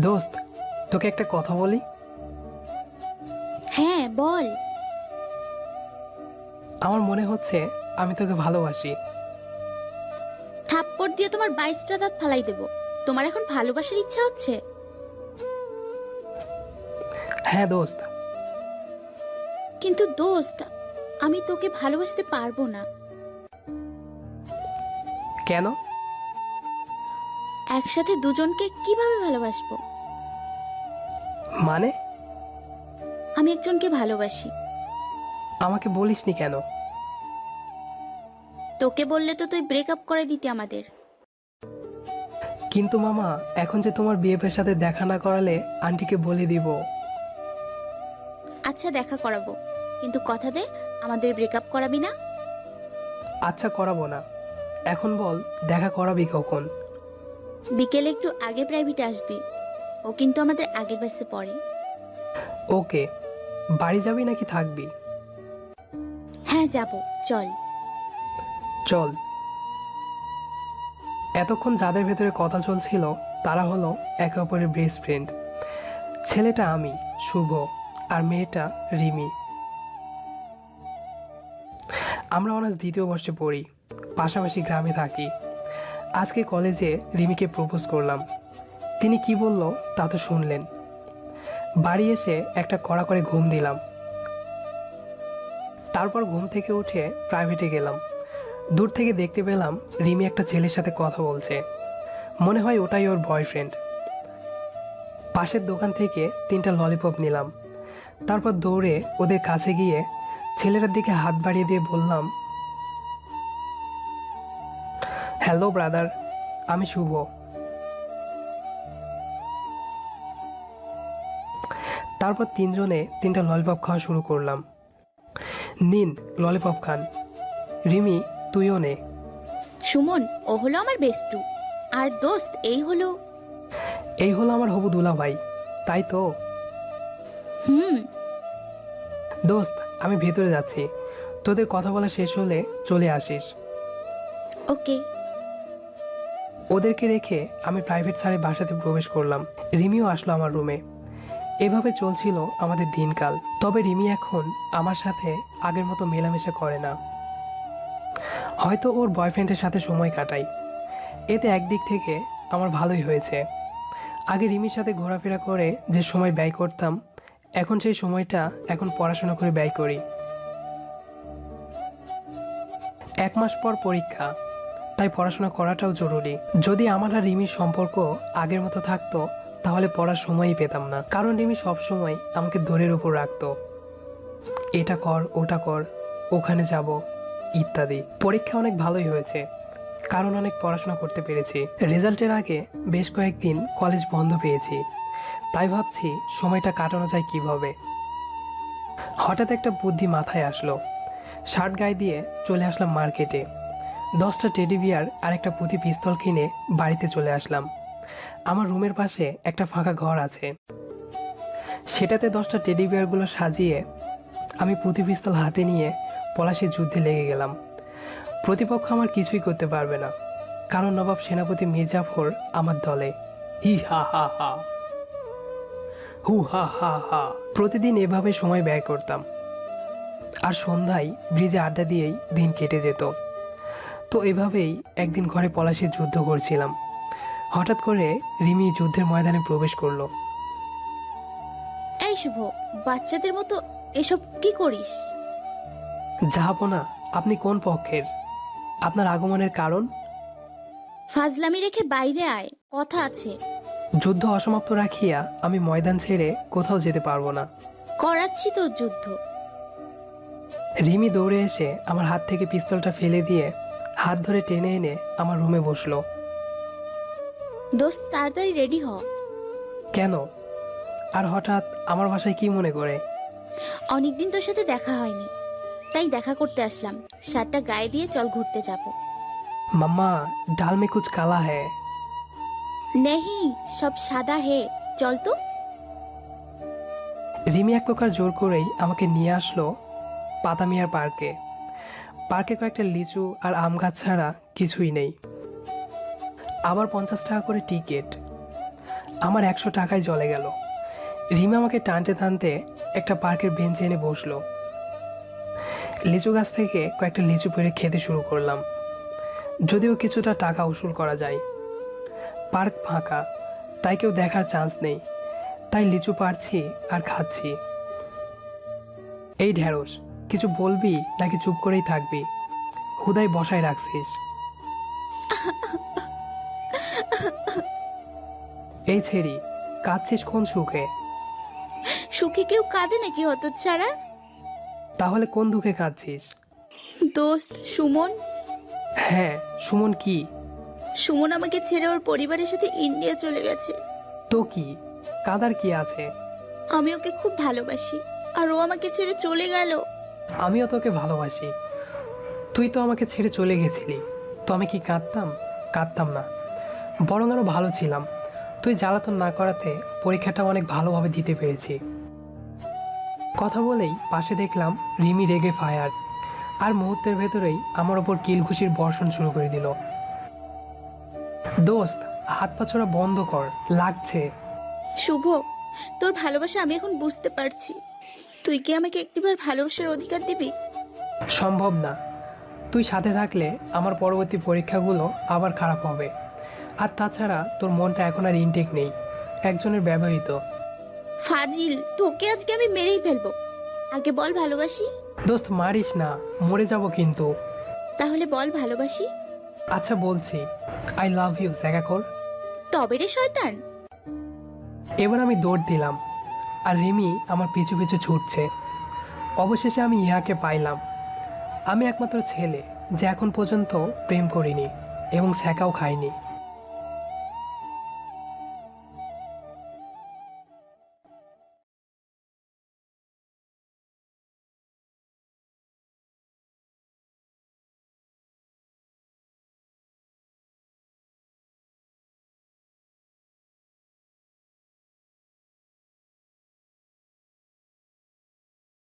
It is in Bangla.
দোস্ত, তোকে একটা কথা বলি। হ্যাঁ বল। আমার মনে হচ্ছে আমি তোকে ভালোবাসি। থাপ্পড় দিয়ে তোমার 22টা দাঁত ফালাই দেব। তোমার এখন ভালোবাসার ইচ্ছা হচ্ছে? হ্যাঁ দোস্ত। কিন্তু দোস্ত, আমি তোকে ভালোবাসতে পারবো না। কেন? একসাথে দুজনকে কিভাবে ভালোবাসবো? মানে? আমি একজনকে ভালোবাসি। আমাকে বলিসনি কেন? তোকে বললে তো তুই ব্রেকআপ করে দিতি আমাদের। কিন্তু মামা, এখন যে তোমার বিএফের সাথে দেখা না করালে আন্টিকে বলে দিব। আচ্ছা দেখা করাবো, কিন্তু কথা দে আমাদের ব্রেকআপ করাবি না। আচ্ছা, করাবো না। এখন বল, দেখা করাবি কখন? বিকেলে একটু আগে প্রাইভেটে আসবি। ও কিন্তু আমাদের আগের ব্যাচে পড়ে। ওকে। বাড়ি যাবি নাকি থাকবি? হ্যাঁ যাব, চল। চল। এতক্ষণ যাদের ভেতরে কথা চলছিল তারা হলো একে অপরের বেস্ট ফ্রেন্ড। ছেলেটা আমি, শুভ, আর মেয়েটা রিমি। আমরা অনার্স দ্বিতীয় বর্ষে পড়ি, পাশাপাশি গ্রামে থাকি। আজকে কলেজে রিমিকে প্রপোজ করলাম। তিনি কি বলল তা তো শুনলেন। বাড়ি এসে একটা কড়া করে ঘুম দিলাম। তারপর ঘুম থেকে উঠে প্রাইভেটে গেলাম। দূর থেকে দেখতে পেলাম রিমি একটা ছেলের সাথে কথা বলছে। মনে হয় ওটাই ওর বয়ফ্রেন্ড। পাশের দোকান থেকে 3টা ললিপপ নিলাম। তারপর দৌড়ে ওদের কাছে গিয়ে ছেলেটার দিকে হাত বাড়িয়ে দিয়ে বললাম, হ্যালো ব্রাদার, আমি শুভ। তারপর তিনজনে 3টা ললিপপ খাওয়া শুরু করলাম। নিন, ললিপপ খান। রিমি, তুইও নে। সুমন, ও হলো আমার বেস্টু। আর দোস্ত এই হলো আমার হবু দুলা ভাই, তাই তো? হুম। দোস্ত, আমি ভেতরে যাচ্ছি। তোদের কথা বলা শেষ হলে চলে আসিস। ওকে। ওদেরকে রেখে আমি প্রাইভেট স্যারের বাসাতে প্রবেশ করলাম। রিমিও আসলো আমার রুমে। এভাবে চলছিল আমাদের দিনকাল। তবে রিমি এখন আমার সাথে আগের মতো মেলামেশা করে না। হয়তো ওর বয়ফ্রেন্ডের সাথে সময় কাটাই। এতে একদিক থেকে আমার ভালোই হয়েছে। আগে রিমির সাথে ঘোরাফেরা করে যে সময় ব্যয় করতাম, এখন সেই সময়টা এখন পড়াশোনা করে ব্যয় করি। 1 মাস পর পরীক্ষা, তাই পড়াশোনা করাটাও জরুরি। যদি আমার আর রিমির সম্পর্ক আগের মতো থাকতো তাহলে পড়ার সময়ই পেতাম না। কারণ রিমি সবসময় আমাকে দৌড়ের উপর রাখতো। এটা কর, ওটা কর, ওখানে যাব, ইত্যাদি। পরীক্ষা অনেক ভালোই হয়েছে, কারণ অনেক পড়াশোনা করতে পেরেছি। রেজাল্টের আগে বেশ কয়েকদিন কলেজ বন্ধ পেয়েছি, তাই ভাবছি সময়টা কাটানো যায় কিভাবে। হঠাৎ একটা বুদ্ধি মাথায় আসলো। শার্ট গায়ে দিয়ে চলে আসলাম মার্কেটে। 10টা টেডি বিয়ার আর একটা পুঁথি পিস্তল কিনে বাড়িতে চলে আসলাম। আমার রুমের পাশে একটা ফাঁকা ঘর আছে, সেটাতে 10টা টেডি বিয়ারগুলো সাজিয়ে আমি পুঁথি পিস্তল হাতে নিয়ে পলাশির যুদ্ধে লেগে গেলাম। প্রতিপক্ষ আমার কিছুই করতে পারবে না, কারণ নবাব সেনাপতি মীর জাফর আমার দলে। হি হা হা হা, হু হা হা হা। প্রতিদিন এভাবে সময় ব্যয় করতাম, আর সন্ধ্যায় ব্রিজে আড্ডা দিয়েই দিন কেটে যেত। তো এভাবেই একদিন ঘরে পলাশির যুদ্ধ করছিলাম। হঠাৎ করে রিমি যুদ্ধের ময়দানে প্রবেশ করলো। এই শুভ, বাচ্চাদের মতো এসব কি করিস? জাহাপনা, আপনি কোন পক্ষের? আপনার আগমনের কারণ? ফাজলামি রেখে বাইরে আয়, কথা আছে। যুদ্ধ অসমাপ্ত রাখিয়া আমি ময়দান ছেড়ে কোথাও যেতে পারবো না। করাচ্ছি তোর যুদ্ধ। রিমি দৌড়ে এসে আমার হাত থেকে পিস্তলটা ফেলে দিয়ে হাত ধরে টেনে এনে আমার রুমে বসলো। দোস্ত তাড়াতাড়ি রেডি হ। কেন? আর হঠাৎ আমার বাসায় কি মনে করে? অনেকদিন তোর সাথে দেখা হয়নি, তাই দেখা করতে আসলাম। শার্টটা গায়ে দিয়ে চল ঘুরতে যাব। মাম্মা, ডাল মে কুছ কালা হ্যায়। নেহি, সব সাদা হে, চল তো। রিমি এক প্রকার জোর করেই আমাকে নিয়ে আসলো পাতামিয়ার পার্কে। পার্কে কয়েকটা লিচু আর আম গাছ ছাড়া কিছুই নেই। আবার 50 টাকা করে টিকিট। আমার 100 টাকায় চলে গেল। রিমা আমাকে টানতে টানতে একটা পার্কের বেঞ্চে এনে বসলো। লিচু গাছ থেকে কয়েকটা লিচু পেড়ে খেতে শুরু করলাম। যদিও কিছুটা টাকা উসুল করা যায়। পার্ক ফাঁকা, তাই কেউ দেখার চান্স নেই, তাই লিচু পারছি আর খাচ্ছি। এই ঢ্যাঁড়স, কিছু বলবি নাকি চুপ করেই থাকবি? হুদাই বসায় রাখছিস। এই ছেড়ি, কাঁদছিস কোন সুখে? সুখে কেউ কাঁদে নাকি হতচ্ছাড়া? তাহলে কোন দুঃখে কাঁদছিস? দোস্ত সুমন। হ্যাঁ, সুমন কি? সুমন আমাকে ছেড়ে ওর পরিবারের সাথে ইন্ডিয়া চলে গেছে। তো কি, কাঁদার কি আছে? আমি ওকে খুব ভালোবাসি, আর ও আমাকে ছেড়ে চলে গেল। আমিও তোকে ভালোবাসি। তুই তো আমাকে ছেড়ে চলে গেছিলি, তো আমি কি কাঁদতাম? কাঁদতাম না, বরং আরও ভালো ছিলাম। তুই জ্বালাতন না করাতে পরীক্ষাটা অনেক ভালোভাবে দিতে পেরেছি। কথা বলেই পাশে দেখলাম রিমি রেগে ফায়ার, আর মুহূর্তের ভেতরেই আমার ওপর কিলঘুষির বর্ষণ শুরু করে দিল। দোস্ত, হাত পা ছোড়া বন্ধ কর, লাগছে। শুভ, তোর ভালোবাসা আমি এখন বুঝতে পারছি। তুই কি আমাকে একটিবার ভালোবাসার অধিকার দিবি? সম্ভব না। তুই সাথে থাকলে আমার পরবর্তী পরীক্ষাগুলো আবার খারাপ হবে। আর তাছাড়া তোর মনটা এখন আর ইনটেক নেই, একজনের ব্যবহৃত। ফাজিল, তোকে আজকে আমি মেরেই ফেলবো। আগে বল ভালোবাসি। দোস্ত, মারিস না, মরে যাব কিন্তু। তাহলে বল ভালোবাসি। আচ্ছা বলছি, আই লাভ ইউ স্যাগাকর। তবে রে শয়তান। এবার আমি দৌড় দিলাম, আর রিমি আমার পিছু পিছু ছুটছে। অবশেষে আমি ইহাকে পাইলাম। আমি একমাত্র ছেলে যে এখন পর্যন্ত প্রেম করিনি এবং ছ্যাঁকাও খাইনি।